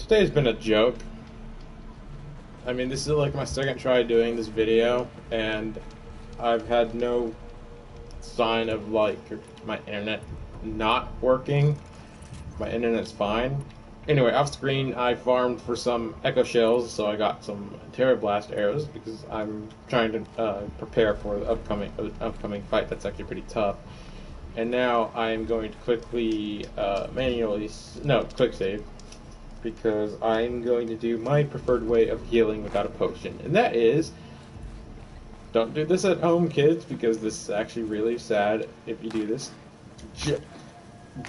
Today has been a joke. I mean, this is like my second try doing this video, and I've had no sign of like my internet not working. My internet's fine. Anyway, off screen, I farmed for some echo shells, so I got some Terror Blast arrows because I'm trying to prepare for the upcoming fight that's actually pretty tough. And now I'm going to quickly quick save, because I'm going to do my preferred way of healing without a potion, and that is, don't do this at home, kids, because this is actually really sad if you do this.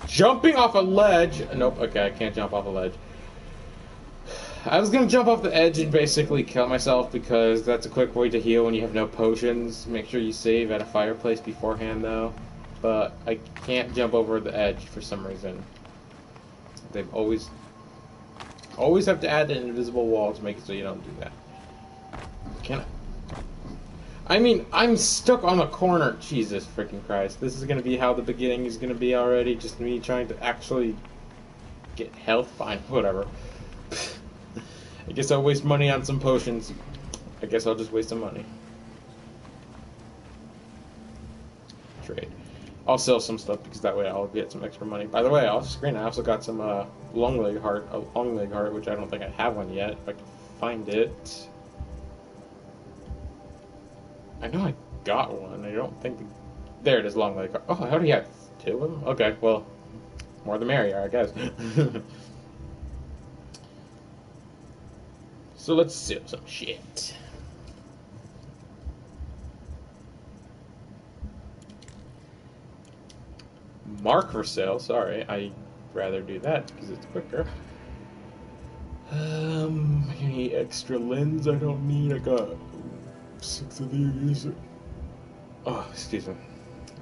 Jumping off a ledge. Nope, okay, I can't jump off a ledge. I was gonna jump off the edge and basically kill myself, because that's a quick way to heal when you have no potions. Make sure you save at a fireplace beforehand, though. But I can't jump over the edge for some reason. They've always have to add an invisible wall to make it so you don't do that. Can I mean, I'm stuck on a corner. Jesus freaking Christ. This is going to be how the beginning is going to be already. Just me trying to actually get health. Fine, whatever. I guess I'll waste money on some potions. I guess I'll just waste some money. Trade. I'll sell some stuff because that way I'll get some extra money. By the way, off screen I also got some long leg heart, which I don't think I have one yet. If I can find it. I know I got one. I don't think. There it is, long leg heart. Oh, how do you have two of them? Okay, well, more the merrier, I guess. So let's sell some shit. Mark for sale, sorry, I'd rather do that because it's quicker. Any extra lens I don't need? I got 6 of these. Oh, excuse me.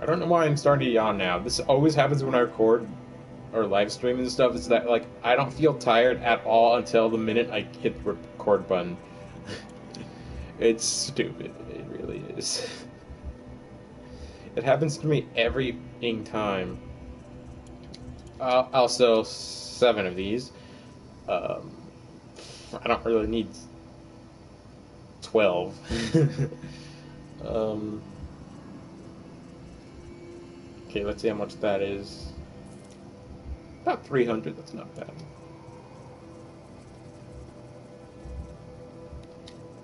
I don't know why I'm starting to yawn now. This always happens when I record or live stream and stuff. It's that, like, I don't feel tired at all until the minute I hit the record button. It's stupid. It really is. It happens to me every time. I'll sell 7 of these. I don't really need 12. Okay, let's see how much that is. About 300, that's not bad.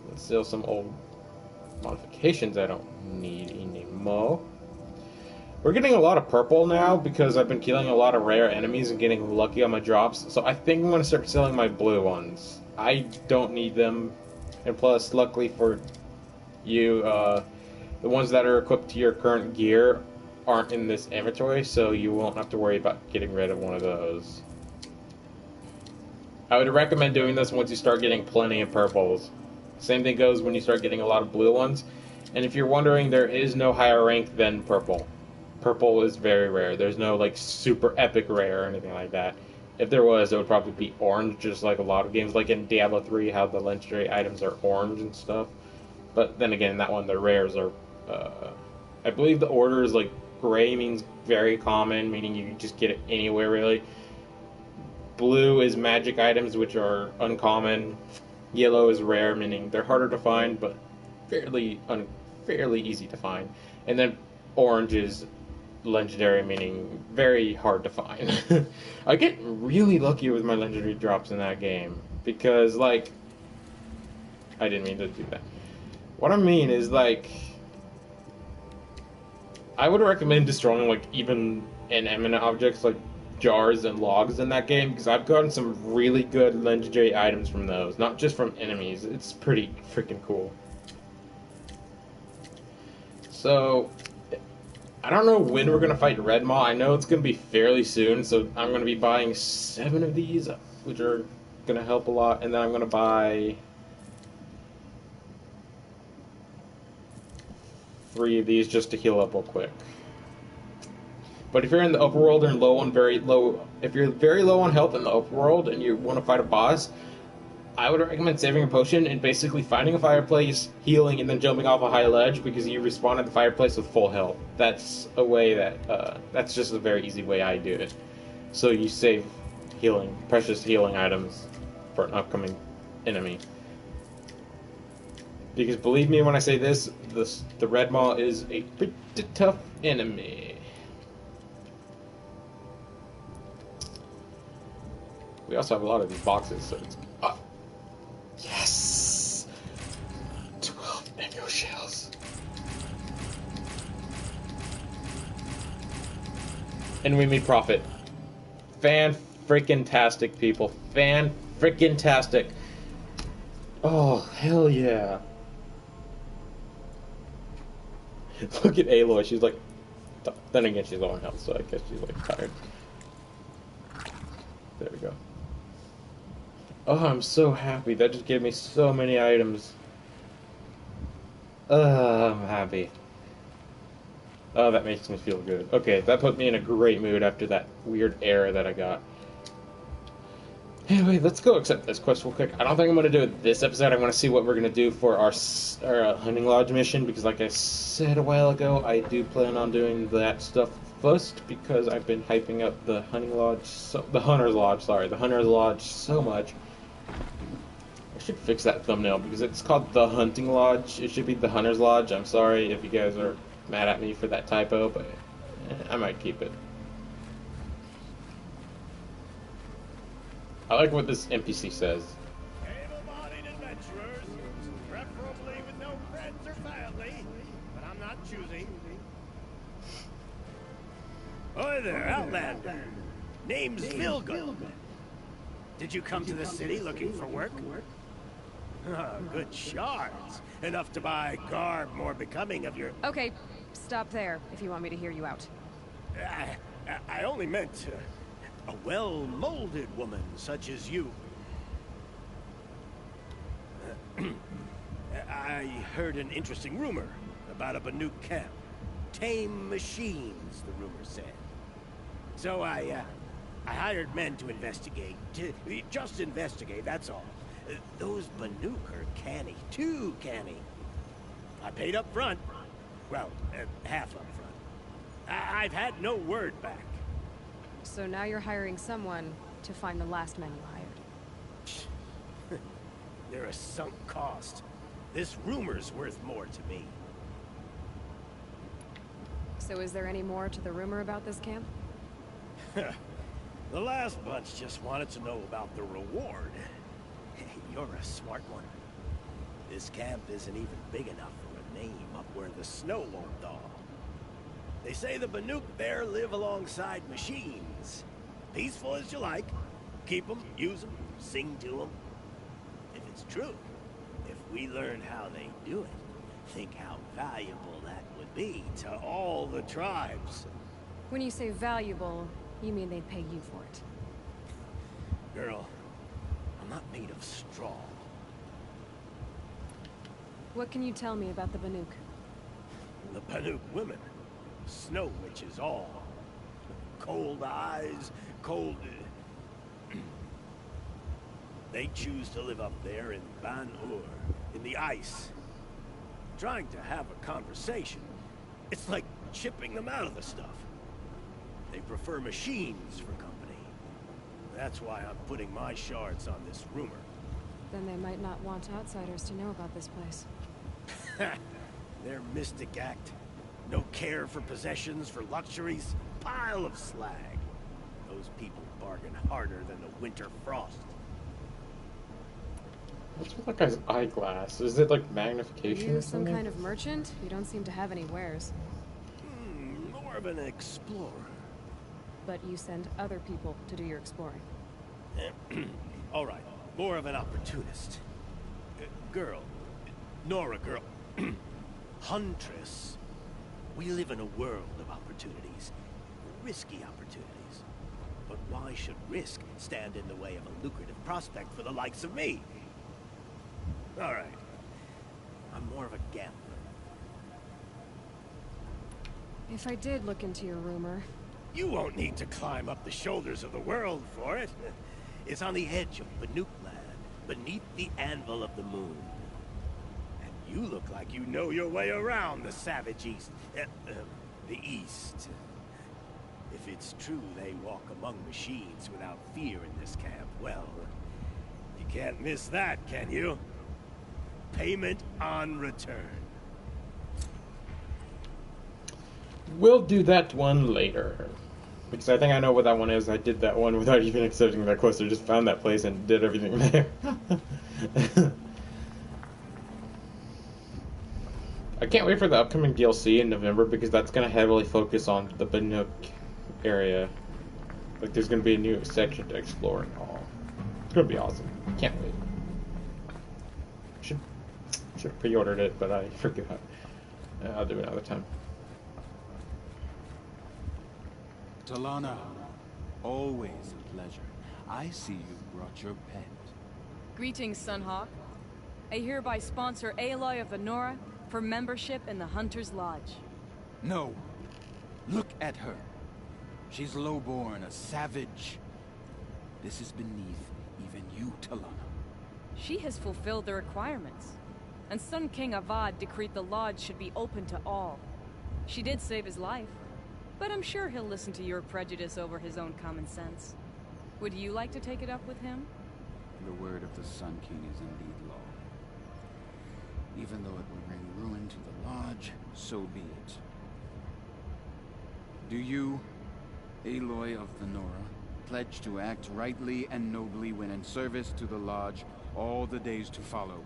Let's sell some old modifications I don't need anymore. We're getting a lot of purple now because I've been killing a lot of rare enemies and getting lucky on my drops, so I think I'm going to start selling my blue ones. I don't need them, and plus, luckily for you, the ones that are equipped to your current gear aren't in this inventory, so you won't have to worry about getting rid of one of those. I would recommend doing this once you start getting plenty of purples. Same thing goes when you start getting a lot of blue ones. And if you're wondering, there is no higher rank than purple. Purple is very rare. There's no like super epic rare or anything like that. If there was, it would probably be orange, just like a lot of games, like in Diablo 3, how the legendary items are orange and stuff. But then again, in that one, the rares are, I believe the order is like gray means very common, meaning you can just get it anywhere really. Blue is magic items, which are uncommon. Yellow is rare, meaning they're harder to find, but fairly easy to find. And then orange is legendary, meaning very hard to find. I get really lucky with my legendary drops in that game, because, like, I didn't mean to do that. What I mean is, like, I would recommend destroying, like, even inanimate objects, like jars and logs in that game, because I've gotten some really good legendary items from those, not just from enemies. It's pretty freaking cool. So, I don't know when we're going to fight Red Maw. I know it's going to be fairly soon, so I'm going to be buying 7 of these, which are going to help a lot, and then I'm going to buy 3 of these just to heal up real quick. But if you're in the overworld and if you're very low on health in the overworld and you want to fight a boss, I would recommend saving a potion and basically finding a fireplace, healing, and then jumping off a high ledge, because you respawn at the fireplace with full health. That's a way that, that's just a very easy way I do it. So you save healing, precious healing items. for an upcoming enemy. Because believe me when I say this, the red maw is a pretty tough enemy. We also have a lot of these boxes, so it's... yes! 12 echo shells. And we made profit. Fan-freaking-tastic, people. Fan-freaking-tastic. Oh, hell yeah. Look at Aloy, she's like... Then again, she's low on health, so I guess she's like tired. There we go. Oh, I'm so happy. That just gave me so many items. I'm happy. Oh, that makes me feel good. Okay, that put me in a great mood after that weird error that I got. Anyway, let's go accept this quest real quick. I don't think I'm going to do it this episode. I want to see what we're going to do for our hunting lodge mission, because like I said a while ago, I do plan on doing that stuff first, because I've been hyping up the hunting lodge, the hunter's lodge so much. I should fix that thumbnail, because it's called the hunting lodge. It should be the hunter's lodge. I'm sorry if you guys are mad at me for that typo, but I might keep it. I like what this NPC says. Able-bodied adventurers, preferably with no friends or family, but I'm not choosing. Hi there, Outlander. Name's Vilga. Did you come to the city looking for work? Good shards. Enough to buy garb more becoming of your... Okay, stop there if you want me to hear you out. I only meant... a well-molded woman such as you. I heard an interesting rumor about a Banuk camp. Tame machines, the rumor said. So I hired men to investigate. Just investigate, that's all. Those Banuk are canny, too canny. I paid up front. Well, half up front. I've had no word back. So now you're hiring someone to find the last men you hired. They're a sunk cost. This rumor's worth more to me. So is there any more to the rumor about this camp? The last bunch just wanted to know about the reward. You're a smart one. This camp isn't even big enough for a name up where the snow won't thaw. They say the Banuk there live alongside machines. Peaceful as you like. Keep them, use them, sing to them. If it's true, if we learn how they do it, think how valuable that would be to all the tribes. When you say valuable, you mean they'd pay you for it. Girl, I'm not made of straw. What can you tell me about the Banuk? The Banuk women. Snow witches all. Cold eyes, cold... They choose to live up there in Ban-Ur, in the ice. Trying to have a conversation. It's like chipping them out of the stuff. They prefer machines for company. That's why I'm putting my shards on this rumor. Then they might not want outsiders to know about this place. Their mystic act. No care for possessions, for luxuries. Pile of slag. Those people bargain harder than the winter frost. What's with that guy's eyeglass? Is it like magnification You or some something? kind of merchant? You don't seem to have any wares. More of an explorer. But you send other people to do your exploring. All right, more of an opportunist. Girl. Nora girl. Huntress. We live in a world of opportunities. Risky opportunities. But why should risk stand in the way of a lucrative prospect for the likes of me? All right. I'm more of a gambler. If I did look into your rumor... You won't need to climb up the shoulders of the world for it. It's on the edge of Banuk land, beneath the anvil of the moon. And you look like you know your way around the savage east. The east. If it's true they walk among machines without fear in this camp, well, you Can't miss that, can you? Payment on return. We'll do that one later. Because I think I know what that one is. I did that one without even accepting that quest. I just found that place and did everything there. I can't wait for the upcoming DLC in November because that's going to heavily focus on the Behemoth area. Like, there's going to be a new section to explore and all. It's going to be awesome. Can't wait. Should have pre-ordered it, but I forgot. I'll do it another time. Talanah, always a pleasure. I see you brought your pet. Greetings, Sunhawk. I hereby sponsor Aloy of the Nora for membership in the Hunter's Lodge. No. Look at her. She's lowborn, a savage. This is beneath even you, Talanah. She has fulfilled the requirements. And Sun King Avad decreed the Lodge should be open to all. She did save his life, but I'm sure he'll listen to your prejudice over his own common sense. Would you like to take it up with him? The word of the Sun King is indeed law. Even though it will bring ruin to the Lodge, so be it. Do you, Aloy of the Nora, pledge to act rightly and nobly when in service to the Lodge all the days to follow?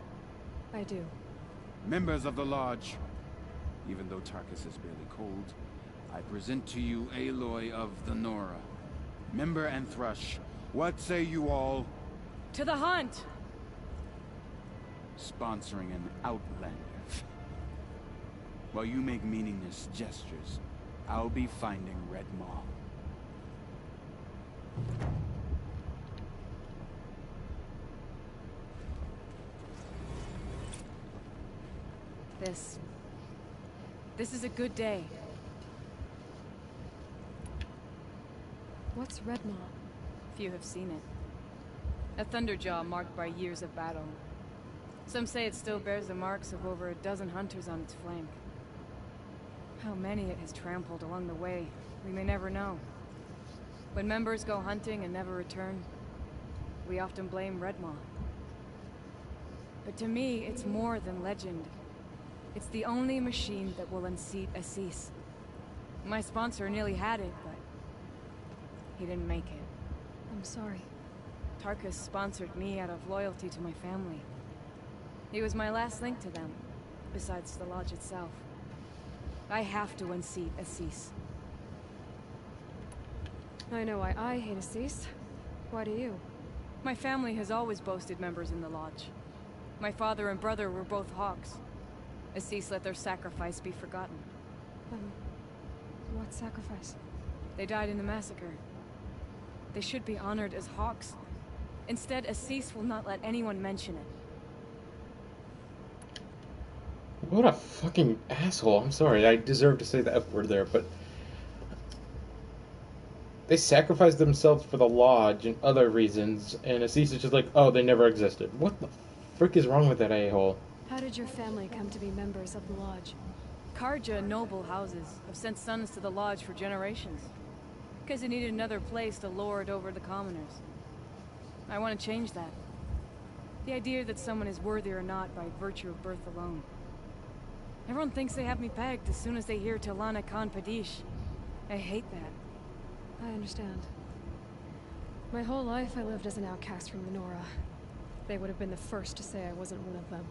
I do. Members of the Lodge, even though Tarkus is barely cold, I present to you Aloy of the Nora. Member and Thrush, what say you all? To the hunt! Sponsoring an outlander. While you make meaningless gestures, I'll be finding Red Maw. This is a good day. What's Red Maw? Few have seen it. A Thunderjaw marked by years of battle. Some say it still bears the marks of over a dozen hunters on its flank. How many it has trampled along the way, we may never know. When members go hunting and never return, we often blame Red Maw. But to me, it's more than legend. It's the only machine that will unseat Assis. My sponsor nearly had it, but he didn't make it. I'm sorry. Tarkus sponsored me out of loyalty to my family. He was my last link to them, besides the Lodge itself. I have to unseat Assis. I know why I hate Assis. Why do you? My family has always boasted members in the Lodge. My father and brother were both Hawks. Assis let their sacrifice be forgotten. What sacrifice? They died in the massacre. They should be honored as Hawks. Instead, Assis will not let anyone mention it. What a fucking asshole. I'm sorry, I deserve to say the F word there, but... They sacrificed themselves for the Lodge and other reasons, and Assis is just like, oh, they never existed. What the frick is wrong with that a-hole? How did your family come to be members of the Lodge? Karja noble houses have sent sons to the Lodge for generations. Because they needed another place to lord over the commoners. I want to change that. The idea that someone is worthy or not by virtue of birth alone. Everyone thinks they have me pegged as soon as they hear Talanah Khan Padish. I hate that. I understand. My whole life I lived as an outcast from the Nora. They would have been the first to say I wasn't one of them.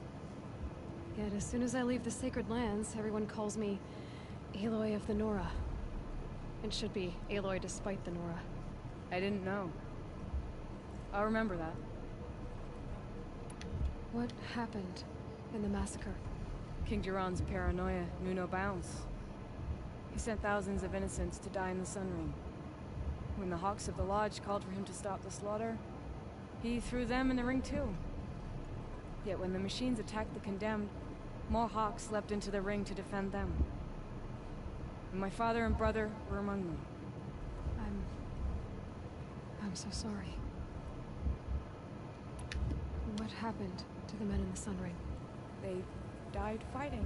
Yet as soon as I leave the sacred lands, everyone calls me Aloy of the Nora. It should be Aloy despite the Nora. I didn't know. I'll remember that. What happened in the massacre? King Jiran's paranoia knew no bounds. He sent thousands of innocents to die in the Sun Ring. When the Hawks of the Lodge called for him to stop the slaughter, he threw them in the ring too. Yet when the machines attacked the condemned, more Hawks leapt into the ring to defend them. And my father and brother were among them. I'm so sorry. What happened to the men in the Sun Ring? They died fighting.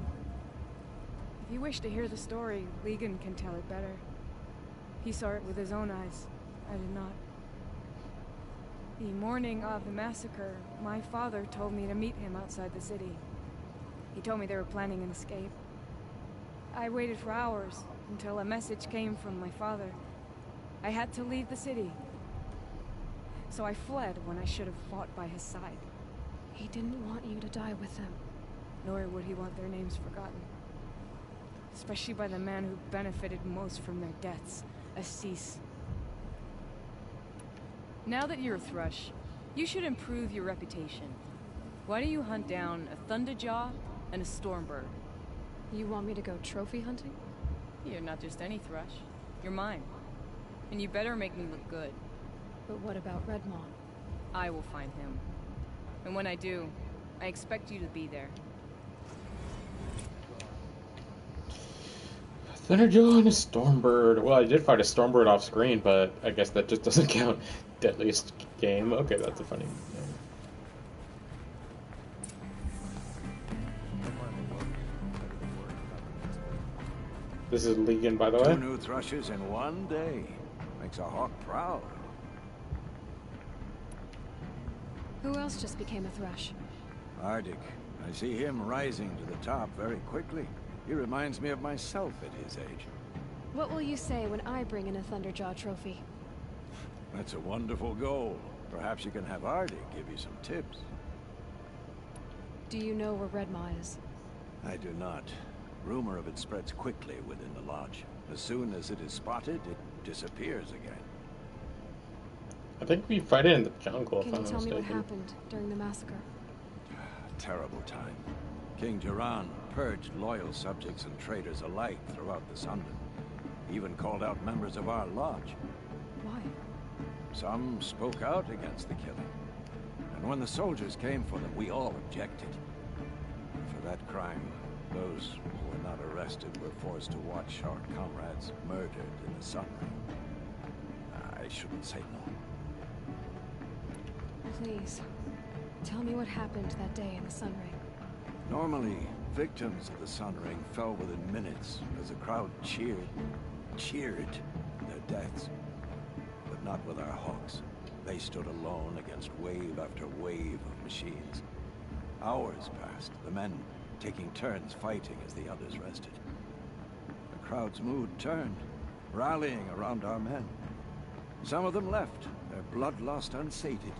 If you wish to hear the story, Legan can tell it better. He saw it with his own eyes. I did not. The morning of the massacre, my father told me to meet him outside the city. He told me they were planning an escape. I waited for hours until a message came from my father. I had to leave the city. So I fled when I should have fought by his side. He didn't want you to die with them. Nor would he want their names forgotten. Especially by the man who benefited most from their deaths, Assis. Now that you're a Thrush, you should improve your reputation. Why don't you hunt down a Thunderjaw and a Stormbird? You want me to go trophy hunting? You're not just any Thrush. You're mine. And you better make me look good. But what about Redmaw? I will find him. And when I do, I expect you to be there. Thunderjaw and a Stormbird. Well, I did fight a Stormbird off screen, but I guess that just doesn't count. Deadliest game. Okay, that's a funny name. This is Legan, by the way. 2 new thrushes in one day. Makes a hawk proud. Who else just became a Thrush? Arctic. I see him rising to the top very quickly. He reminds me of myself at his age. What will you say when I bring in a Thunderjaw trophy? That's a wonderful goal. Perhaps you can have Arctic give you some tips. Do you know where Redmaw is? I do not. Rumor of it spreads quickly within the lodge. As soon as it is spotted, it disappears again. I think we fight it in the jungle, Can if you I'm tell me what mistaken. happened during the massacre? Terrible time. King Jiran purged loyal subjects and traitors alike throughout the Sunland. He even called out members of our lodge. Why? Some spoke out against the killing. And when the soldiers came for them, we all objected. For that crime, those who were not arrested were forced to watch our comrades murdered in the Sun Ring. I shouldn't say no. Please, tell me what happened that day in the Sun Ring. Normally, victims of the Sun Ring fell within minutes as the crowd cheered their deaths. But not with our hawks. They stood alone against wave after wave of machines. Hours passed, the men taking turns fighting as the others rested. The crowd's mood turned, rallying around our men. Some of them left, their bloodlust unsated.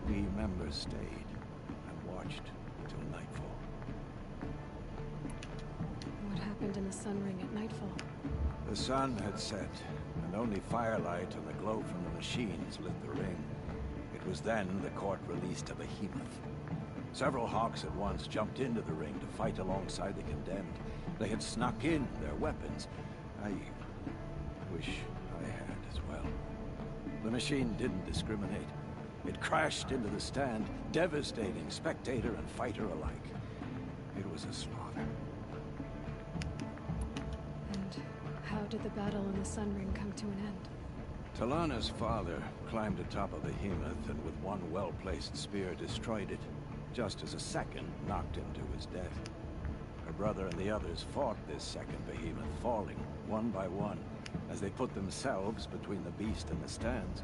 We members stayed and watched till nightfall. What happened in the Sun Ring at nightfall? The sun had set, and only firelight and the glow from the machines lit the ring. It was then the court released a Behemoth. Several hawks at once jumped into the ring to fight alongside the condemned. They had snuck in their weapons. I wish I had as well. The machine didn't discriminate. It crashed into the stand, devastating spectator and fighter alike. It was a slaughter. And how did the battle in the Sun Ring come to an end? Talanah's father climbed atop of the Behemoth and with one well-placed spear destroyed it, just as a second knocked him to his death. Her brother and the others fought this second Behemoth, falling one by one as they put themselves between the beast and the stands.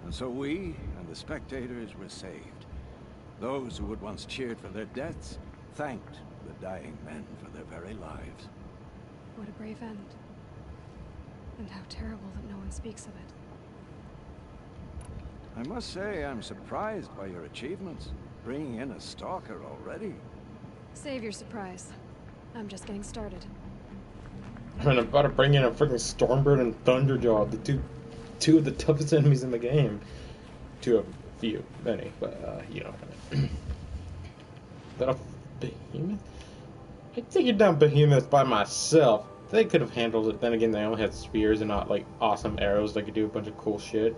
And so we and the spectators were saved. Those who had once cheered for their deaths thanked the dying men for their very lives. What a brave end. And how terrible that no one speaks of it. I must say I'm surprised by your achievements. Bringing in a stalker already. Save your surprise. I'm just getting started. I'm about to bring in a freaking Stormbird and Thunderjaw, the two of the toughest enemies in the game. Two of many, but you know. That a Behemoth? I'd take it down Behemoth by myself. They could have handled it. Then again, they only had spears and not like awesome arrows. They could do a bunch of cool shit.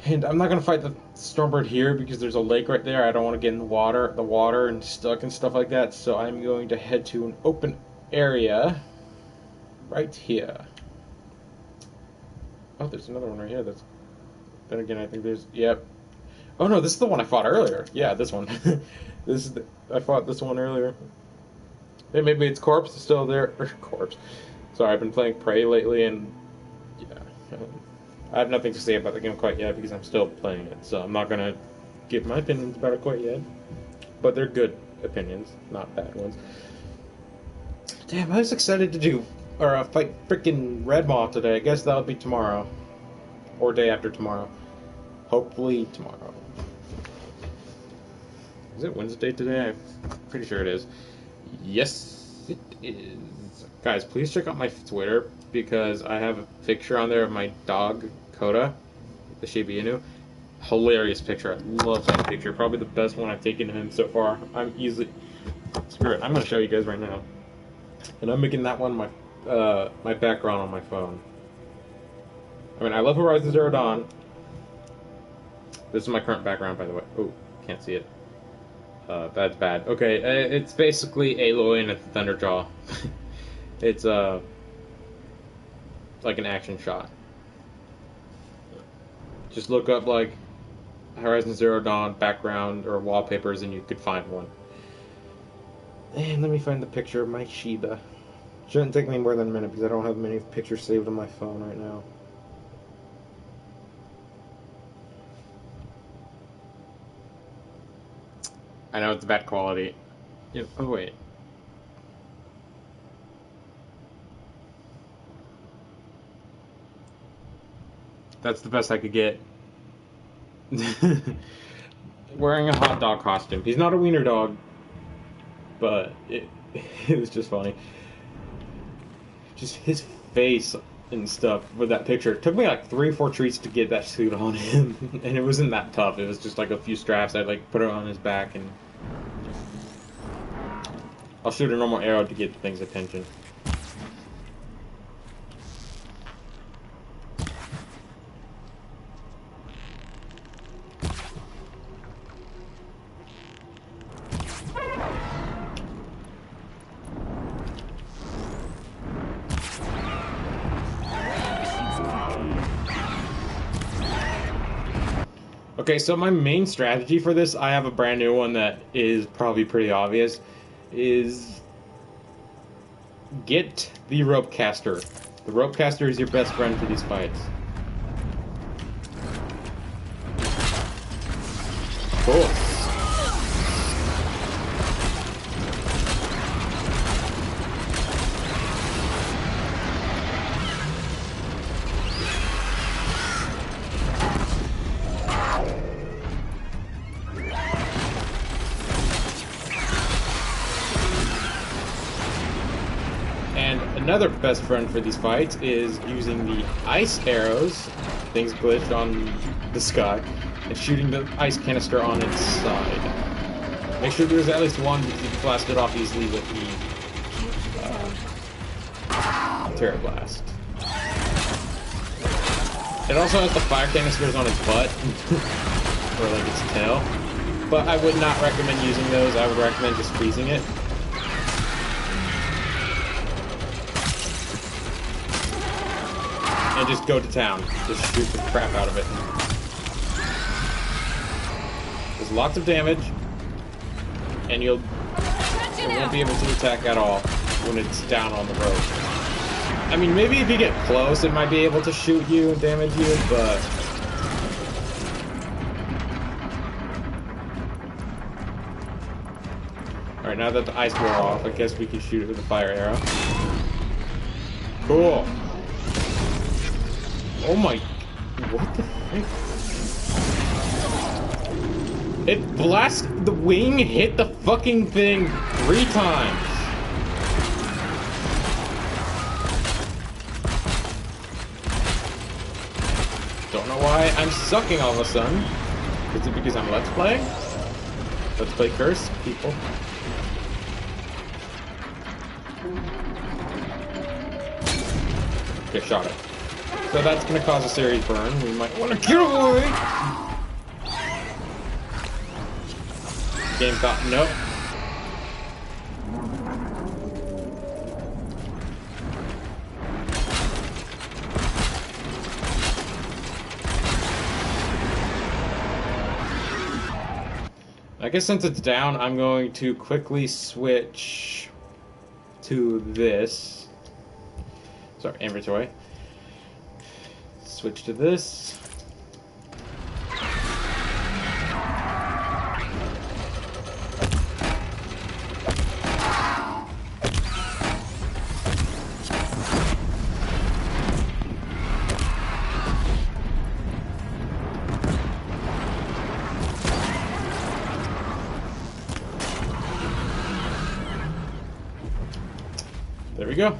And I'm not gonna fight the Stormbird here because there's a lake right there. I don't want to get in the water and stuck and stuff like that. So I'm going to head to an open area right here. Oh, there's another one right here. Then again, I think there's. Yep. Oh no, this is the one I fought earlier. Yeah, this one. I fought this one earlier. Hey, maybe its corpse is still there. Corpse. Sorry, I've been playing Prey lately, and yeah. I have nothing to say about the game quite yet because I'm still playing it, so I'm not gonna give my opinions about it quite yet. But they're good opinions, not bad ones. Damn, I was excited to do fight freaking Red Maw today. I guess that'll be tomorrow. Or day after tomorrow. Hopefully tomorrow. Is it Wednesday today? I'm pretty sure it is. Yes, it is. Guys, please check out my Twitter because I have a picture on there of my dog, Coda, the Shiba Inu. Hilarious picture. I love that picture. Probably the best one I've taken of him so far. I'm easily... Screw it. I'm going to show you guys right now. And I'm making that one my background on my phone. I mean, I love Horizon Zero Dawn. This is my current background, by the way. Oh, can't see it. That's bad. Okay, it's basically Aloy and a Thunderjaw. It's like an action shot. Just look up like Horizon Zero Dawn background or wallpapers and you could find one. And let me find the picture of my Shiba. Shouldn't take me more than a minute because I don't have many pictures saved on my phone right now. I know it's bad quality. Yeah, oh wait. That's the best I could get. Wearing a hot dog costume. He's not a wiener dog, but it was just funny. Just his face and stuff with that picture. It took me like 3 or 4 treats to get that suit on him, and it wasn't that tough. It was just like a few straps. I'd like put it on his back, and I'll shoot a normal arrow to get things' attention. Okay, so my main strategy for this, I have a brand new one that is probably pretty obvious, is get the rope caster. The rope caster is your best friend for these fights. Cool. Another best friend for these fights is using the ice arrows, things glitched on the sky, and shooting the ice canister on its side. Make sure there's at least one because you can blast it off easily with the Terra Blast. It also has the fire canisters on its butt, or like its tail, but I would not recommend using those. I would recommend just freezing it. And just go to town. Just shoot the crap out of it. There's lots of damage, and it won't be able to attack at all when it's down on the road. I mean, maybe if you get close, it might be able to shoot you and damage you, but... Alright, now that the ice wore off, I guess we can shoot it with a fire arrow. Cool. Oh my... What the frick? It blasted... The wing hit the fucking thing 3 times. Don't know why I'm sucking all of a sudden. Is it because I'm Let's Playing? Let's Play Curse, people. Okay, shot it. So that's going to cause a serious burn. We might want to get away. Game thought, nope. I guess since it's down, I'm going to quickly switch to this. Sorry, inventory. Switch to this. There we go.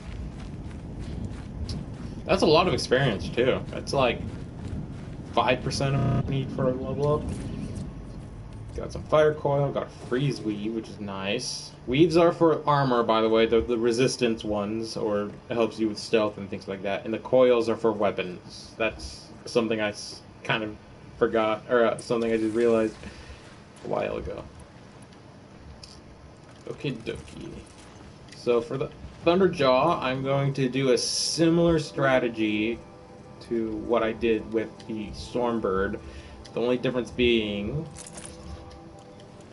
That's a lot of experience too. That's like 5% of need for a level up. Got some fire coil, got a freeze weave, which is nice. Weaves are for armor, by the way, they're the resistance ones, or it helps you with stealth and things like that. And the coils are for weapons. That's something I kind of forgot, or something I just realized a while ago. Okie dokie. So for the Thunderjaw, I'm going to do a similar strategy to what I did with the Stormbird. The only difference being,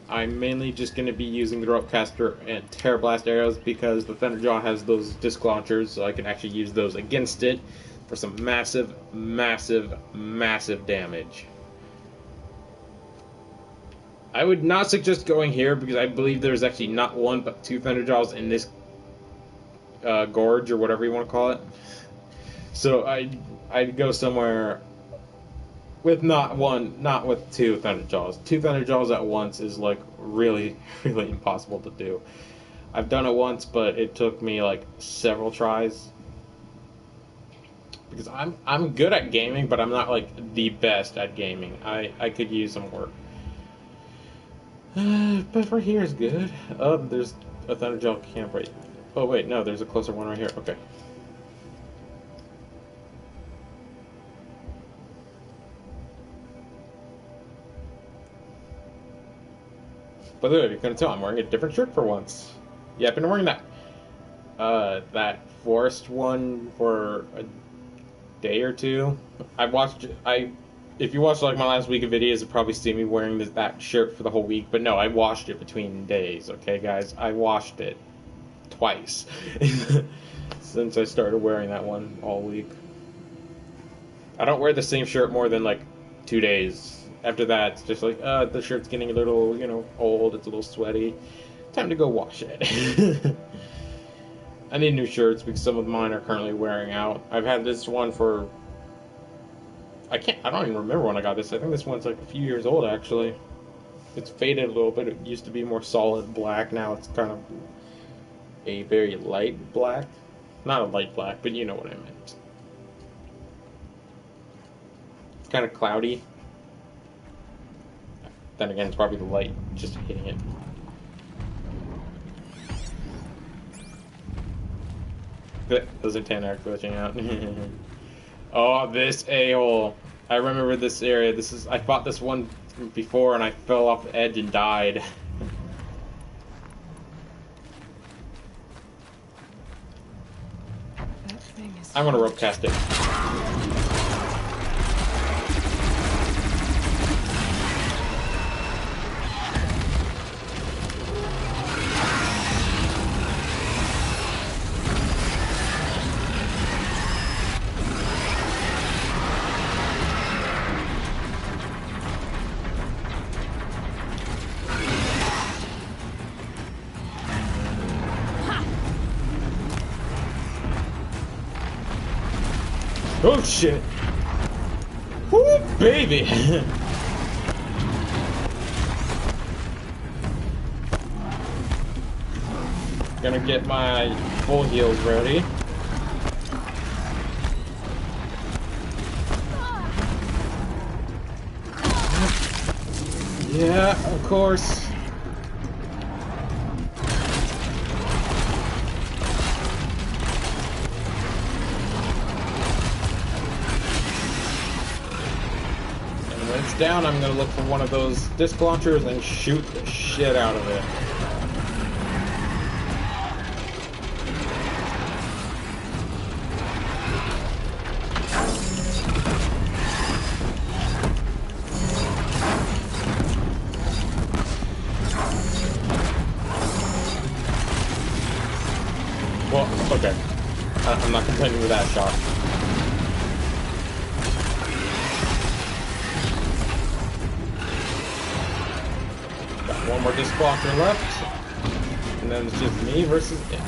I'm mainly just going to be using the Ropecaster and Terror Blast arrows because the Thunderjaw has those disc launchers, so I can actually use those against it for some massive, massive, massive damage. I would not suggest going here because I believe there's actually not one but two Thunderjaws in this gorge or whatever you want to call it. So I'd go somewhere with not with two Thunderjaws. Two Thunderjaws at once is like really, really impossible to do. I've done it once, but it took me like several tries because I'm good at gaming, but I'm not like the best at gaming. I could use some work. But right here is good. Oh, there's a Thunderjaw camp right. Oh wait, no, there's a closer one right here. Okay. By the way, you couldn't tell, I'm wearing a different shirt for once. Yeah, I've been wearing that forest one for a day or two. If you watched like my last week of videos, you'll probably see me wearing that shirt for the whole week. But no, I washed it between days. Okay, guys, I washed it twice since I started wearing that one all week. I don't wear the same shirt more than like 2 days. After that, it's just like, the shirt's getting a little, old. It's a little sweaty. Time to go wash it. I need new shirts because some of mine are currently wearing out. I've had this one for... I don't even remember when I got this. I think this one's like a few years old, actually. It's faded a little bit. It used to be more solid black. Now it's kind of a very light black. Not a light black, but you know what I meant. It's kind of cloudy. Then again, it's probably the light just hitting it. Those antennae are glitching out. Oh, this a-hole. I remember this area. I fought this one before and I fell off the edge and died. I'm gonna rope cast it. Oh shit! Woo, baby! Gonna get my full heals ready. Yeah, of course. Down, I'm gonna look for one of those disc launchers and shoot the shit out of it. Well, okay. I'm not complaining with that shot. One more disc blocker left. And then it's just me versus it.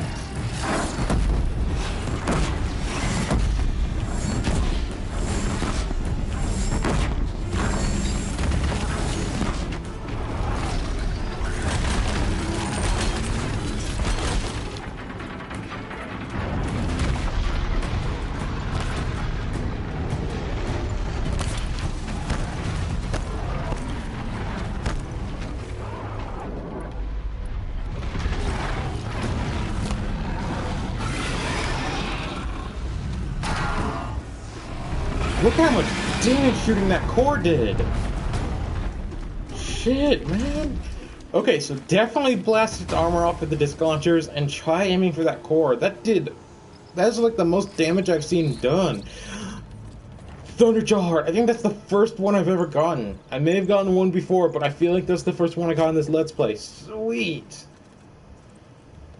Look how much damage shooting that core did! Shit, man! Okay, so definitely blast its armor off with the disc launchers and try aiming for that core. That's like the most damage I've seen done. Thunderjaw, I think that's the first one I've ever gotten. I may have gotten one before, but I feel like that's the first one I got in this Let's Play. Sweet!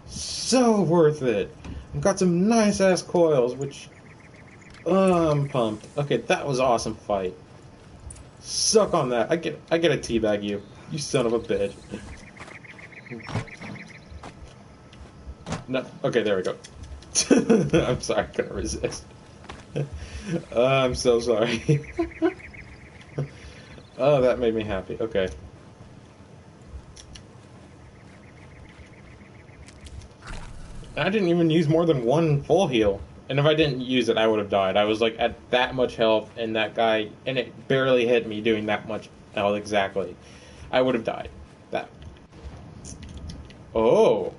So worth it! I've got some nice-ass coils, which... I'm pumped. Okay, that was an awesome fight. Suck on that. I get a teabag you. You son of a bitch. No, okay, there we go. I'm sorry, I couldn't resist. I'm so sorry. Oh, that made me happy. Okay. I didn't even use more than one full heal. And if I didn't use it, I would have died. I was like at that much health, and that guy, and it barely hit me doing that much health exactly. I would have died. That. Oh.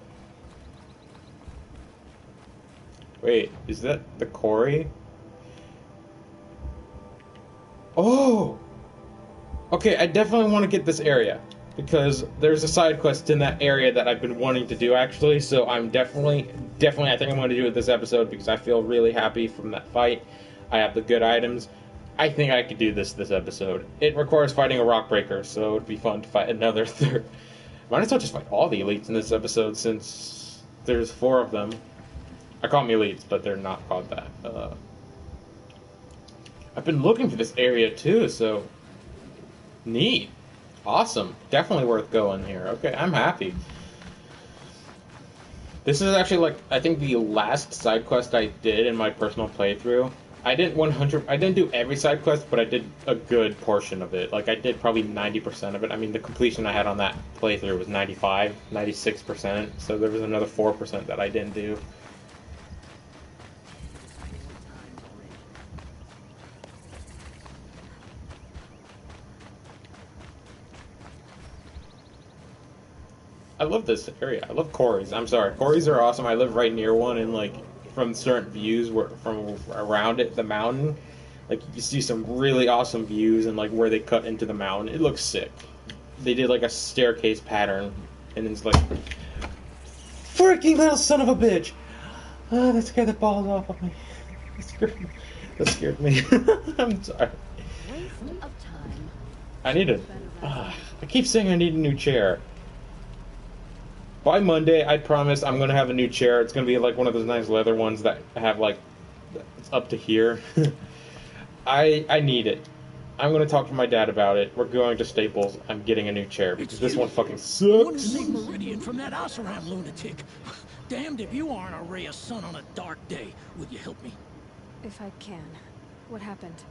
Wait, is that the quarry? Oh. Okay, I definitely want to get this area. Because there's a side quest in that area that I've been wanting to do, actually, so I'm definitely, I think I'm going to do it this episode, because I feel really happy from that fight. I have the good items. I think I could do this episode. It requires fighting a Rockbreaker, so it'd be fun to fight another third. Might as well just fight all the elites in this episode, since there's 4 of them. I call them elites, but they're not called that. I've been looking for this area, too, so... Neat. Awesome. Definitely worth going here. Okay, I'm happy. This is actually, like, I think the last side quest I did in my personal playthrough. I didn't do every side quest, but I did a good portion of it. Like, I did probably 90% of it. I mean, the completion I had on that playthrough was 96%, so there was another 4% that I didn't do. I love this area. I love quarries. I'm sorry. Quarries are awesome. I live right near one, and, like, from certain views from around it, the mountain, like, you see some really awesome views, and, like, where they cut into the mountain. It looks sick. They did, like, a staircase pattern, and it's like... Freaking little son of a bitch! Oh, that scared the balls off of me. That scared me. I'm sorry. Waste of time. I need a... I keep saying I need a new chair. By Monday, I promise I'm going to have a new chair. It's going to be like one of those nice leather ones that have, like, it's up to here. I need it. I'm going to talk to my dad about it. We're going to Staples. I'm getting a new chair because this one fucking sucks. I want to save Meridian from that Oseram lunatic. Damned if you aren't a ray of sun on a dark day. Will you help me? If I can. What happened?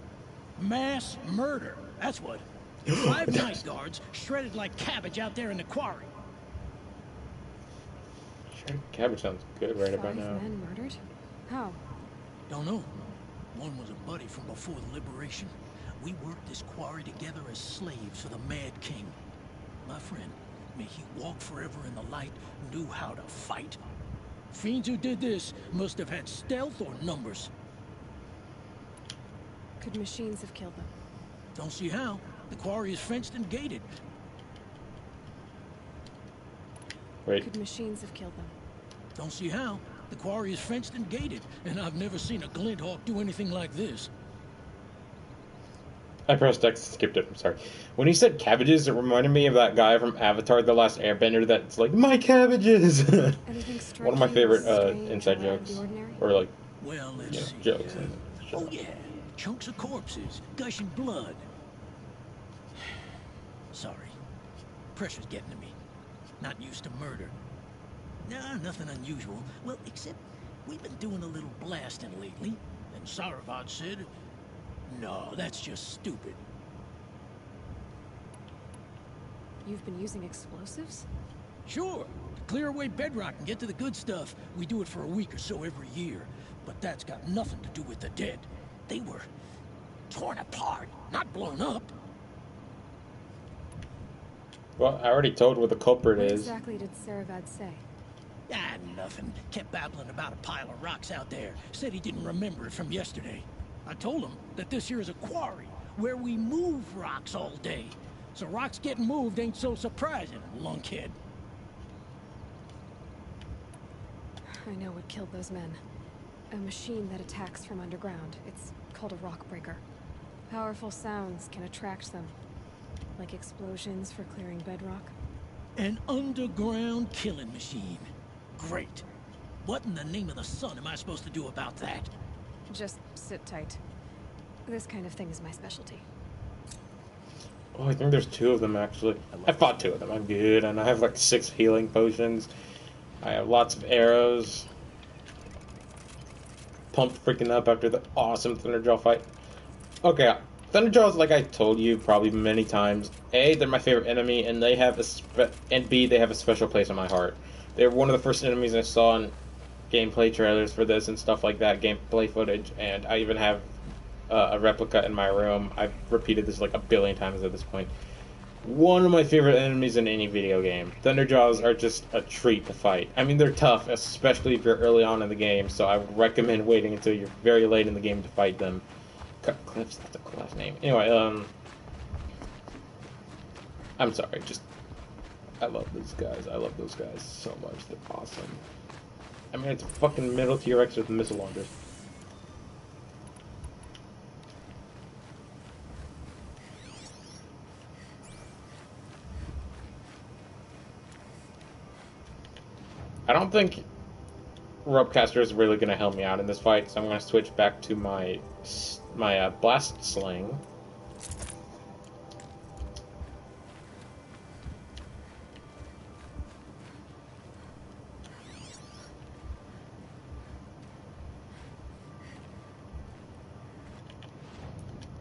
Mass murder. That's what. 5 night guards shredded like cabbage out there in the quarry. Cabbage sounds good right 5 about now. men murdered? How? Don't know. One was a buddy from before the liberation. We worked this quarry together as slaves for the Mad King. My friend, may he walk forever in the light, knew how to fight. Fiends who did this must have had stealth or numbers. Could machines have killed them? Don't see how. The quarry is fenced and gated. Wait. Could machines have killed them? Don't see how. The quarry is fenced and gated, and I've never seen a glint hawk do anything like this. I pressed X and skipped it. I'm sorry. When he said cabbages, it reminded me of that guy from Avatar: The Last Airbender that's like, my cabbages! Anything One of my favorite strange inside or out of jokes. the ordinary? Or like, Well, let's you know, see. jokes. Oh yeah, chunks of corpses, gushing blood. Sorry. pressure's getting to me. Not used to murder. Nah, nothing unusual. Well, except we've been doing a little blasting lately. And Saravad said, no, that's just stupid. You've been using explosives? Sure, to clear away bedrock and get to the good stuff. We do it for a week or so every year. But that's got nothing to do with the dead. They were torn apart, not blown up. Well, I already told what the culprit What is. exactly did Saravad say? Ah, nothing. Kept babbling about a pile of rocks out there. Said he didn't remember it from yesterday. I told him that this here is a quarry, where we move rocks all day. So rocks getting moved ain't so surprising, lunkhead. I know what killed those men. A machine that attacks from underground. It's called a Rockbreaker. Powerful sounds can attract them. Like explosions for clearing bedrock. An underground killing machine. Great. What in the name of the sun am I supposed to do about that? Just sit tight. This kind of thing is my specialty. Oh, I think there's 2 of them, actually. I fought 2 of them. I'm good, and I have like 6 healing potions. I have lots of arrows. Pumped freaking up after the awesome Thunderjaw fight. Okay, Thunderjaws, like I told you probably many times, A, they're my favorite enemy, and they have and B, they have a special place in my heart. They're one of the first enemies I saw in gameplay trailers for this and stuff like that, gameplay footage, and I even have a replica in my room. I've repeated this like a billion times at this point. One of my favorite enemies in any video game. Thunderjaws are just a treat to fight. I mean, they're tough, especially if you're early on in the game, so I would recommend waiting until you're very late in the game to fight them. Cliff's not the last name. Anyway, I'm sorry, I love those guys. I love those guys so much. They're awesome. I mean, it's a fucking middle T-Rex with missile launchers. I don't think Ropecaster is really going to help me out in this fight, so I'm going to switch back to my blast sling.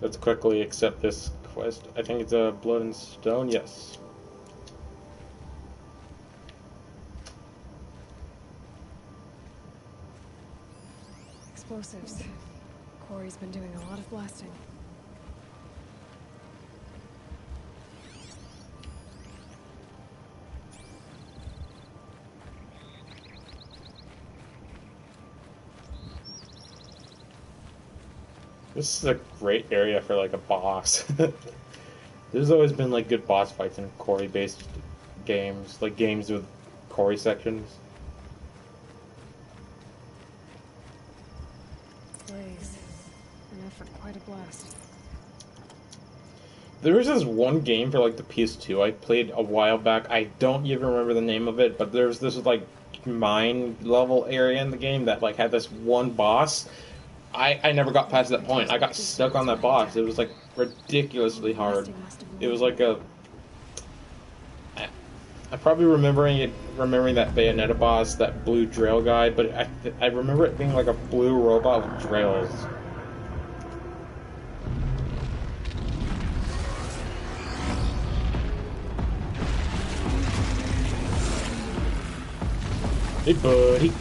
Let's quickly accept this quest. I think it's a blood and stone. Yes. Explosives. Quarry's been doing a lot of blasting. This is a great area for like a boss. There's always been like good boss fights in quarry-based games, like games with quarry sections. Blaze. Enough for quite a blast. There was this one game for like the PS2 I played a while back. I don't even remember the name of it, but there's this like mine level area in the game that like had this one boss. I never got past that point. I got stuck on that boss. It was like ridiculously hard. It was like a... I'm probably remembering that Bayonetta boss, that blue drill guy, but I remember it being like a blue robot with drills. Hey, buddy.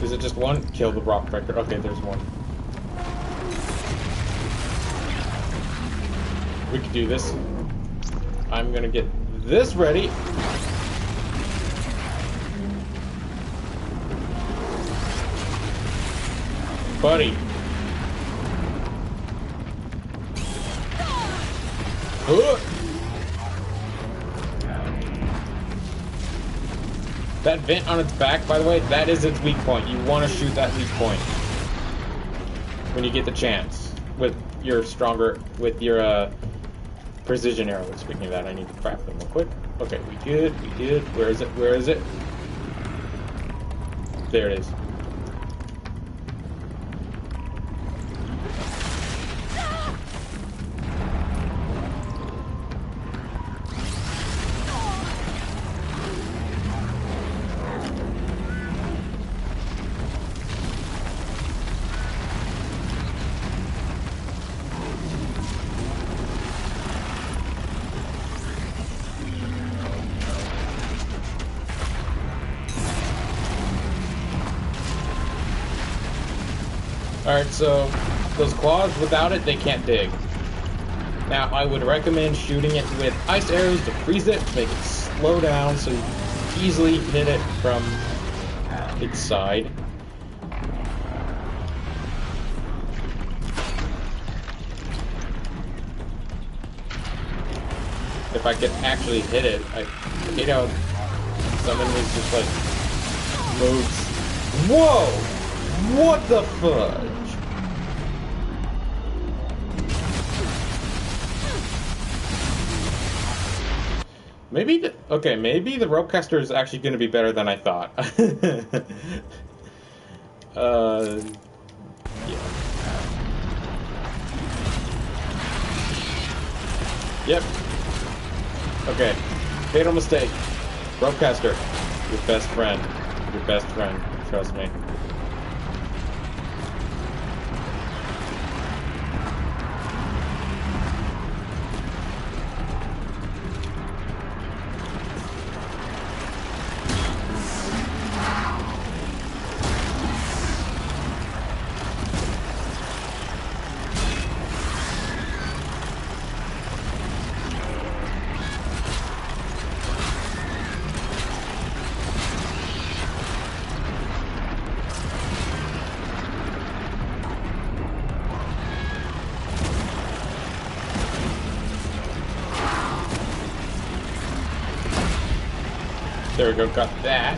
Is it just one? Kill the Rockbreaker. Okay, there's one. We can do this. I'm gonna get this ready. Buddy. That vent on its back, by the way, that is its weak point. You want to shoot that weak point when you get the chance with your precision arrow. Speaking of that, I need to craft them real quick. Okay, we good. Where is it? There it is. Alright, so those claws, without it, they can't dig. Now, I would recommend shooting it with ice arrows to freeze it, to make it slow down so you can easily hit it from its side. If I could actually hit it, I hate how some enemies just like moves. Whoa! What the fudge? Maybe maybe the ropecaster is actually going to be better than I thought. Yeah. Yep. Okay. Fatal mistake. Ropecaster, your best friend. Your best friend. Trust me. There we go, got that.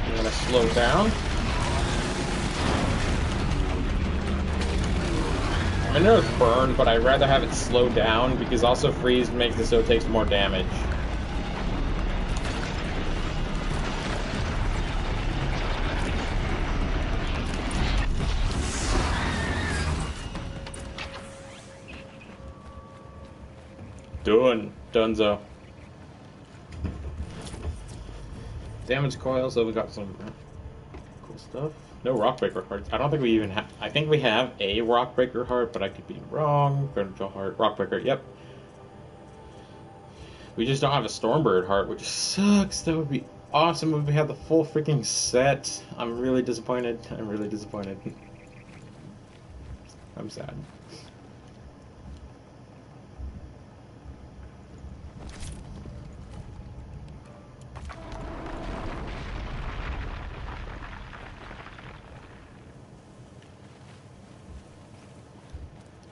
I'm gonna slow down. I know it's burned, but I'd rather have it slow down because also freeze makes it so it takes more damage. Dunzo. Damage coil, so we got some cool stuff. No Rockbreaker hearts. I don't think we even have. I think we have a Rockbreaker heart, but I could be wrong. Thunderjaw heart. Rockbreaker, yep. We just don't have a Stormbird heart, which sucks. That would be awesome if we had the full freaking set. I'm really disappointed. I'm really disappointed. I'm sad.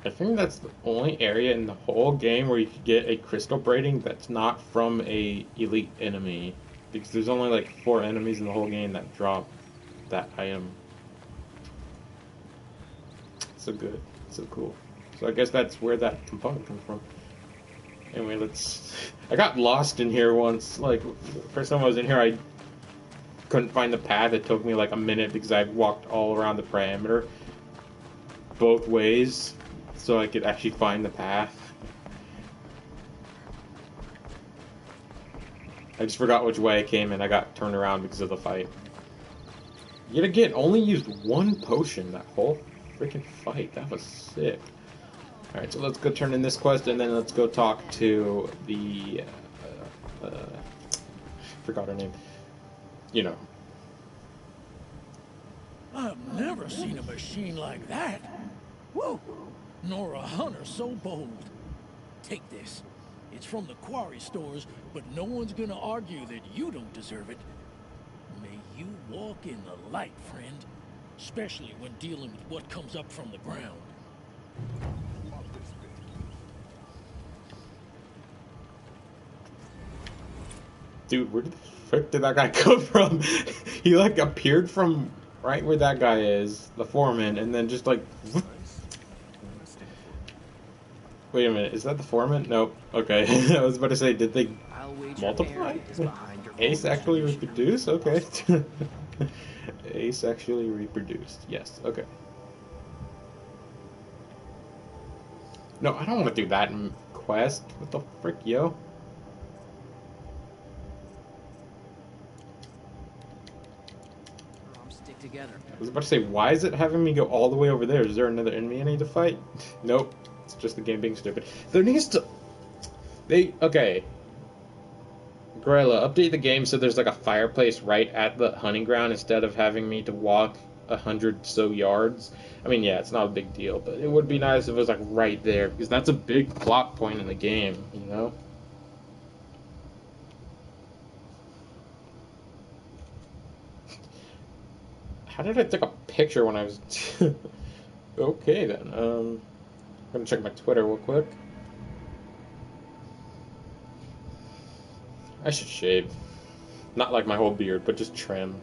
I think that's the only area in the whole game where you could get a crystal braiding that's not from a elite enemy. Because there's only like 4 enemies in the whole game that drop that item. So good. So cool. So I guess that's where that component comes from. Anyway, let's... I got lost in here once. Like, first time I was in here, I couldn't find the path. It took me like a minute because I walked all around the perimeter both ways, so I could actually find the path. I just forgot which way I came and I got turned around because of the fight. Yet again, only used 1 potion that whole freaking fight. That was sick. Alright, so let's go turn in this quest and then let's go talk to the... forgot her name. You know. I've never seen a machine like that. Whoa! Nor a hunter so bold. Take this. It's from the quarry stores, but no one's gonna argue that you don't deserve it. May you walk in the light, friend. Especially when dealing with what comes up from the ground. Dude, where the frick did that guy come from? He like appeared from right where that guy is, the foreman, and then just like... Wait a minute, is that the foreman? Nope. Okay, I was about to say, did they multiply? Asexually reproduce? Okay. Asexually reproduced. Yes, okay. No, I don't want to do that in quest. What the frick, yo? Stick together. I was about to say, why is it having me go all the way over there? Is there another enemy I need to fight? Nope. It's just the game being stupid. There needs to... Okay. Gorilla, update the game so there's like a fireplace right at the hunting ground instead of having me to walk 100 so yards. I mean, yeah, it's not a big deal, but it would be nice if it was like right there because that's a big plot point in the game, you know? How did I take a picture when I was... Okay, then. I'm gonna check my Twitter real quick. I should shave. Not like my whole beard, but just trim.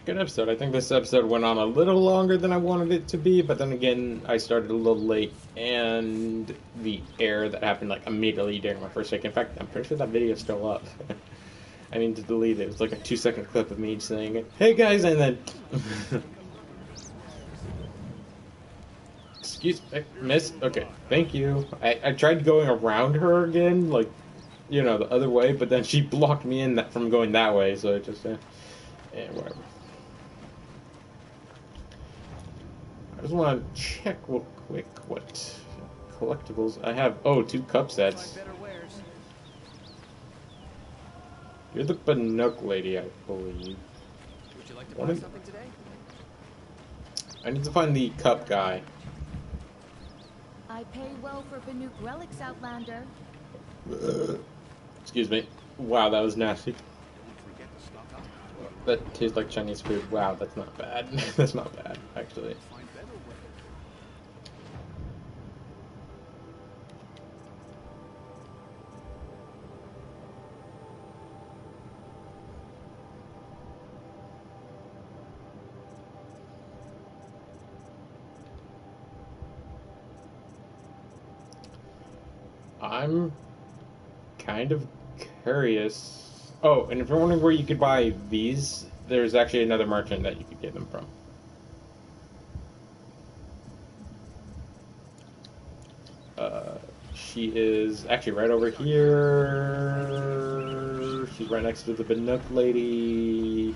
Good episode. I think this episode went on a little longer than I wanted it to be, but then again, I started a little late, and the error that happened like immediately during my first take. In fact, I'm pretty sure that video is still up. I need to delete it. It was like a 2-second clip of me saying, "Hey guys," and then excuse me, miss. Okay, thank you. I tried going around her again, like, you know, the other way, but then she blocked me in from going that way, so it just whatever. I just want to check real quick what collectibles I have. Oh, 2 cup sets. You're the Behemoth lady, I believe. Would you like to buy something today? I need to find the cup guy. I pay well for Behemoth relics, Outlander. Excuse me. Wow, that was nasty. That tastes like Chinese food. Wow, that's not bad. That's not bad, actually. I'm kind of curious. Oh, and if you're wondering where you could buy these, there's actually another merchant that you could get them from. She is actually right over here. She's right next to the Behemoth lady.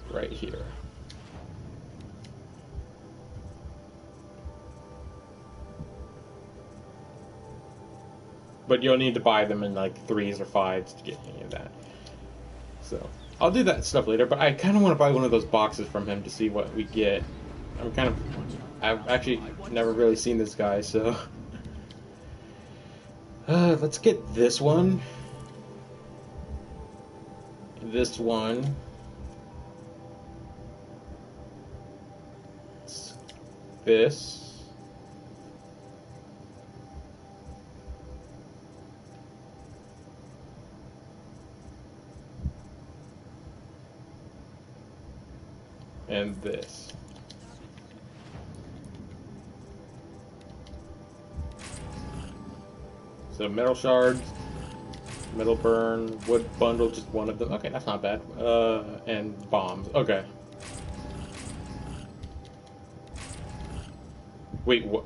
Right here. But you'll need to buy them in like 3s or 5s to get any of that. So I'll do that stuff later, but I kind of want to buy one of those boxes from him to see what we get. I've actually never really seen this guy, so let's get this one. This one. This. And this. So metal shards, metal burn, wood bundle, just one of them. Okay, that's not bad. And bombs. Okay. Wait, what?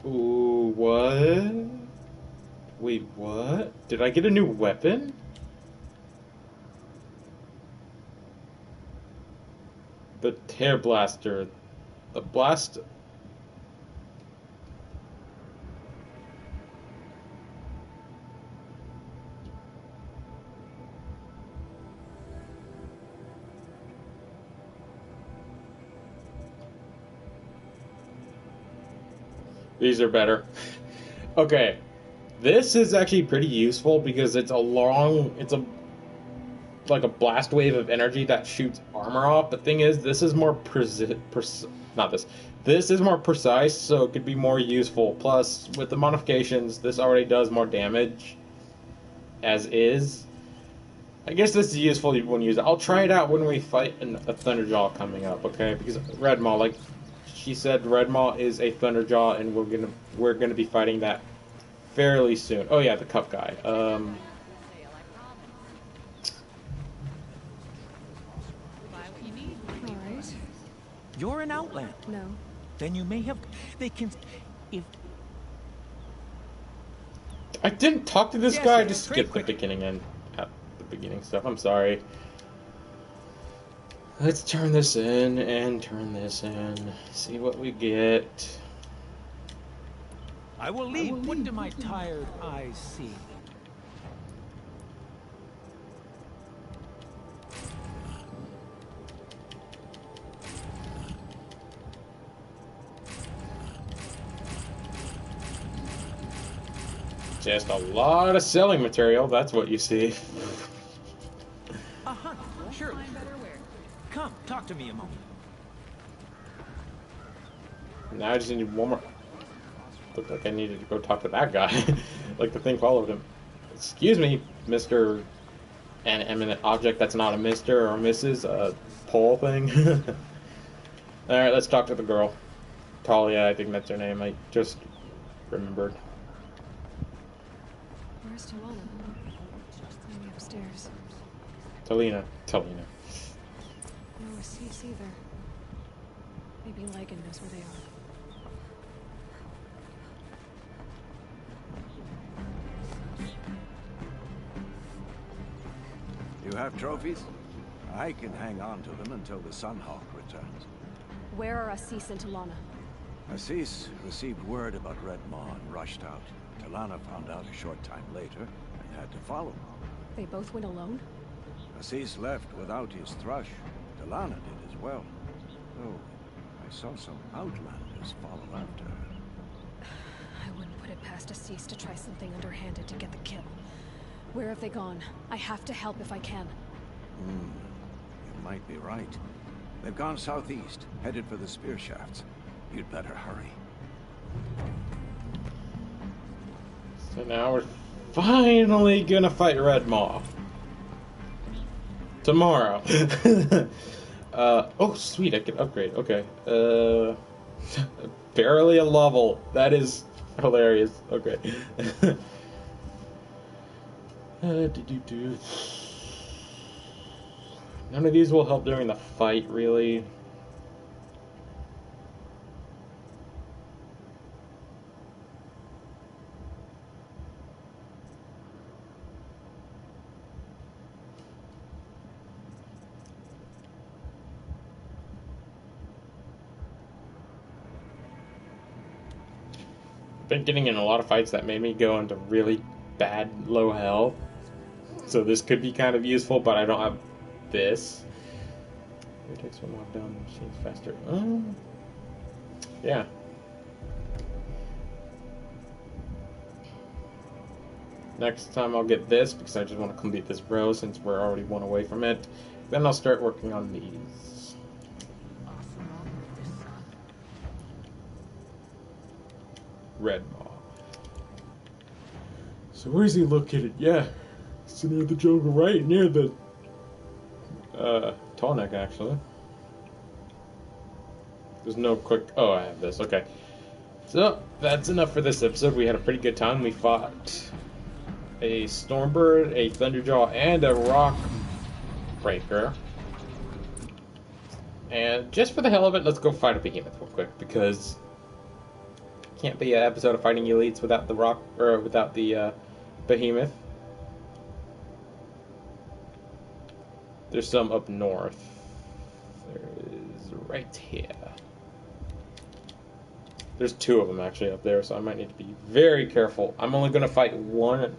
Ooh, what? Wait, what? Did I get a new weapon? The Tear Blaster. The blast. These are better. Okay. This is actually pretty useful because it's like a blast wave of energy that shoots armor off. But thing is, this is more this is more precise, so it could be more useful. Plus, with the modifications, this already does more damage as is. I guess this is useful if you want to use it. I'll try it out when we fight a Thunderjaw coming up, okay? Because Red Maw, like she said, Red Maw is a Thunderjaw, and we're gonna be fighting that fairly soon. Oh yeah, the cup guy. You're an outlander. No. Then you may have... They can... If... I didn't talk to this Yes, guy. I yes, just pretty skipped the beginning and the beginning stuff. I'm sorry. Let's turn this in and turn this in. See what we get. I will leave. What do my tired eyes see? Just a lot of selling material, that's what you see. A hunt, surely. Come, talk to me a moment. Now I just need one more. Looked like I needed to go talk to that guy. Like the thing followed him. Excuse me, Mr. An eminent object that's not a Mr. or a Mrs. Pole thing. Alright, let's talk to the girl. Talia, I think that's her name. I just remembered. Where's Talanah? Maybe upstairs. Talanah. No Assis either. Maybe Lagan knows where they are. You have trophies? I can hang on to them until the Sunhawk returns. Where are Assis and Talanah? Assis received word about Red Maw and rushed out. Talanah found out a short time later and had to follow. They both went alone? Assis left without his thrush. Talanah did as well. Oh, I saw some outlanders follow after her. I wouldn't put it past Assis to try something underhanded to get the kill. Where have they gone? I have to help if I can. You might be right. They've gone southeast, headed for the spear shafts. You'd better hurry. So now we're finally gonna fight Red Maw. Tomorrow. Oh sweet, I can upgrade. Okay. Barely a level. That is hilarious. Okay. None of these will help during the fight, really. Been getting in a lot of fights that made me go into really bad low health. So this could be kind of useful, but I don't have this. It takes one more down the machines faster. Yeah. Next time I'll get this because I just want to complete this row since we're already one away from it. Then I'll start working on these. Red Maw. So where's he located? Yeah. It's near the jungle, right near the tall neck, actually. There's no quick... Oh, I have this. Okay. So, that's enough for this episode. We had a pretty good time. We fought a Stormbird, a Thunderjaw, and a Rockbreaker. And just for the hell of it, let's go fight a Behemoth real quick, because can't be an episode of Fighting Elites without the without the Behemoth. There's some up north. There is right here. There's two of them actually up there, so I might need to be very careful. I'm only going to fight one.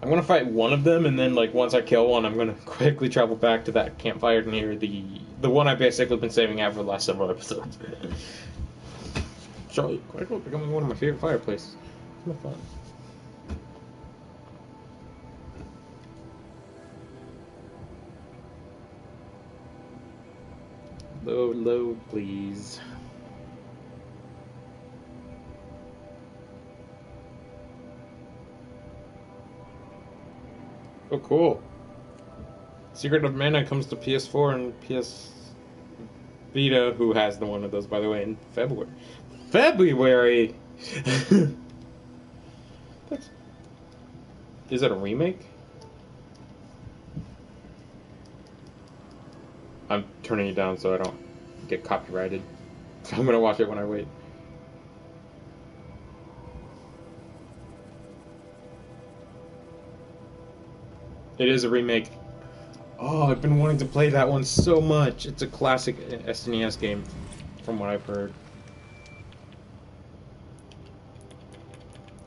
I'm going to fight one of them, and then like once I kill one, I'm going to quickly travel back to that campfire near the one I've basically been saving out for the last several episodes. Charlie, quite cool. Becoming one of my favorite fireplaces. It's not fun. Load, load, please. Oh, cool. Secret of Mana comes to PS4 and PS Vita, who has the one of those, by the way, in February. February! Is it a remake? I'm turning it down so I don't get copyrighted. So I'm gonna watch it when I wait. It is a remake. Oh, I've been wanting to play that one so much. It's a classic SNES game, from what I've heard.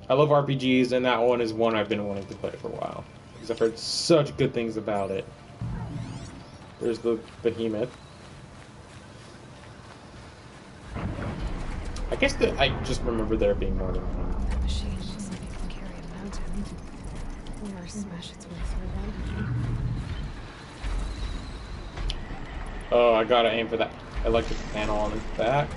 I love RPGs, and that one is one I've been wanting to play for a while. Because I've heard such good things about it. There's the Behemoth. I guess that I just remember there being more than one. Machine doesn't even carry a mountain. Or smash its way through one. Oh, I gotta aim for that electric panel on the back.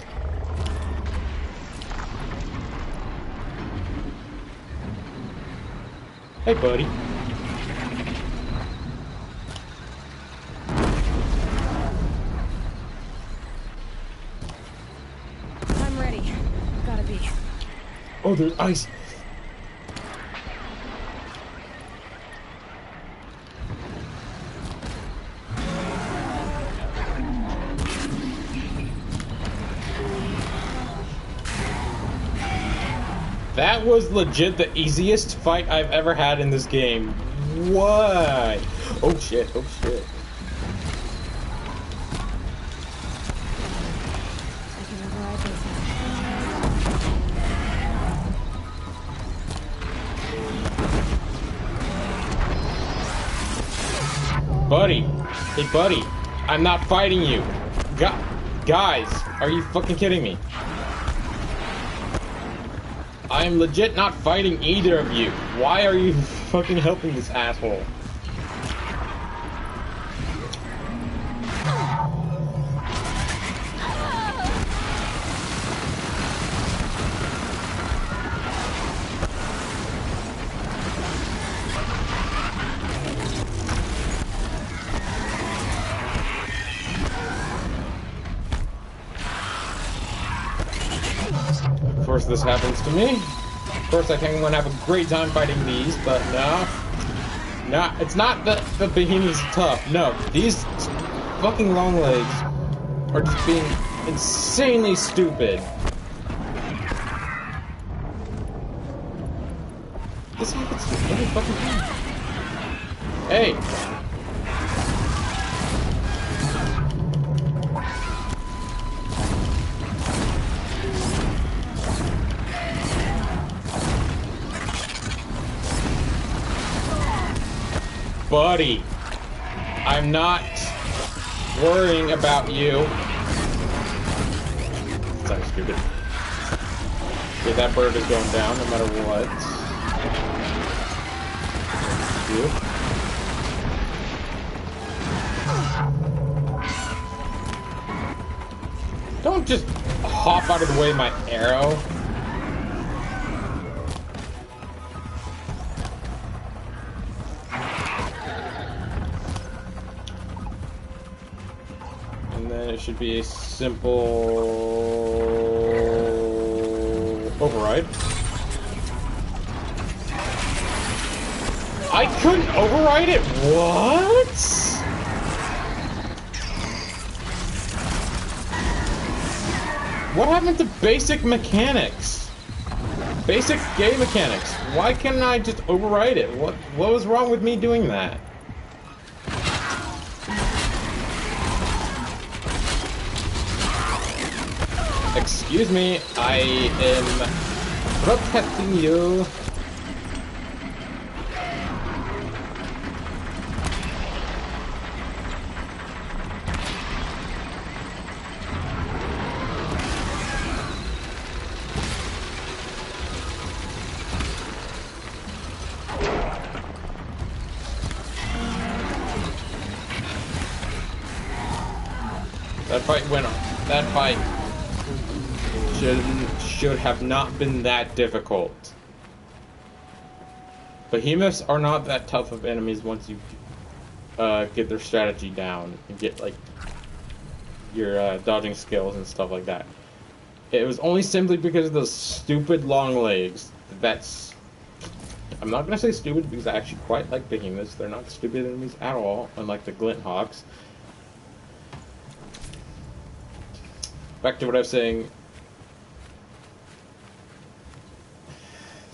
Hey, buddy. I'm ready. Gotta be. Oh, there's ice. That was legit the easiest fight I've ever had in this game. What? Oh shit, oh shit. I can override this. Buddy. Hey, buddy. I'm not fighting you. Guys, are you fucking kidding me? I am legit not fighting either of you. Why are you fucking helping this asshole? Of course this happens to me. Of course I think I'm gonna have a great time fighting these, but no. No, it's not that the Behemoth's tough. No, these fucking long legs are just being insanely stupid. This happens every fucking time. Hey! Buddy, I'm not worrying about you. That's stupid. Okay, that bird is going down no matter what. Don't just hop out of the way of my arrow. It should be a simple override. I couldn't override it? What? What happened to basic mechanics? Basic game mechanics. Why can't I just override it? What was wrong with me doing that? Excuse me, I am protecting you. That fight went on. That fight should have not been that difficult. Behemoths are not that tough of enemies once you get their strategy down and get like your dodging skills and stuff like that. It was only simply because of those stupid long legs. I'm not gonna say stupid because I actually quite like Behemoths. They're not stupid enemies at all, unlike the Glint Hawks. Back to what I was saying.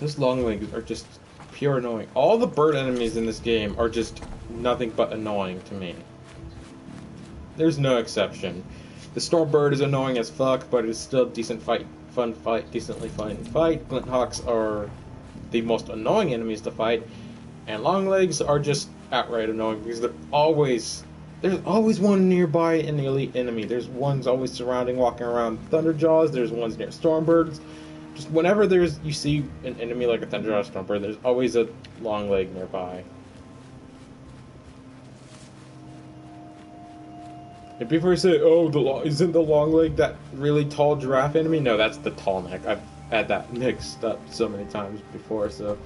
Those long legs are just pure annoying. All the bird enemies in this game are just nothing but annoying to me. There's no exception. The Stormbird is annoying as fuck, but it's still a decent fight, fun fight, decently fun fight. Glinthawks are the most annoying enemies to fight, and Longlegs are just outright annoying because there's always one nearby in the elite enemy. There's ones always surrounding, walking around Thunderjaws. There's ones near Stormbirds. Just whenever you see an enemy like a Thunderjaw or Stormbird, there's always a Longleg nearby. And people say, "Oh, isn't the Longleg that really tall giraffe enemy?" No, that's the tall neck. I've had that mixed up so many times before, so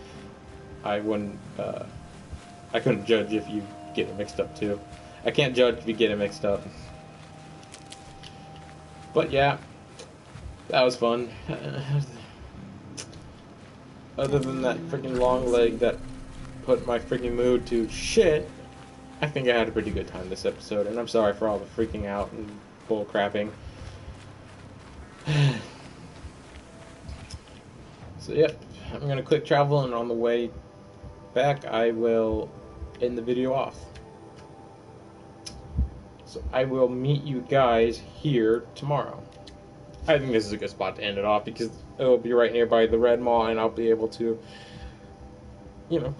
I couldn't judge if you get it mixed up too. I can't judge if you get it mixed up. But yeah, that was fun. Other than that freaking Longleg that put my freaking mood to shit, I think I had a pretty good time this episode, and I'm sorry for all the freaking out and bull crapping. So yep, I'm gonna quick travel, and on the way back I will end the video off. So I will meet you guys here tomorrow. I think this is a good spot to end it off because it will be right nearby the Red Maw, and I'll be able to,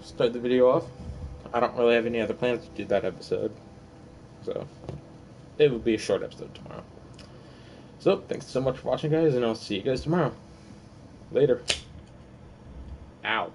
start the video off. I don't really have any other plans to do that episode, so it will be a short episode tomorrow. So thanks so much for watching, guys, and I'll see you guys tomorrow. Later. Out.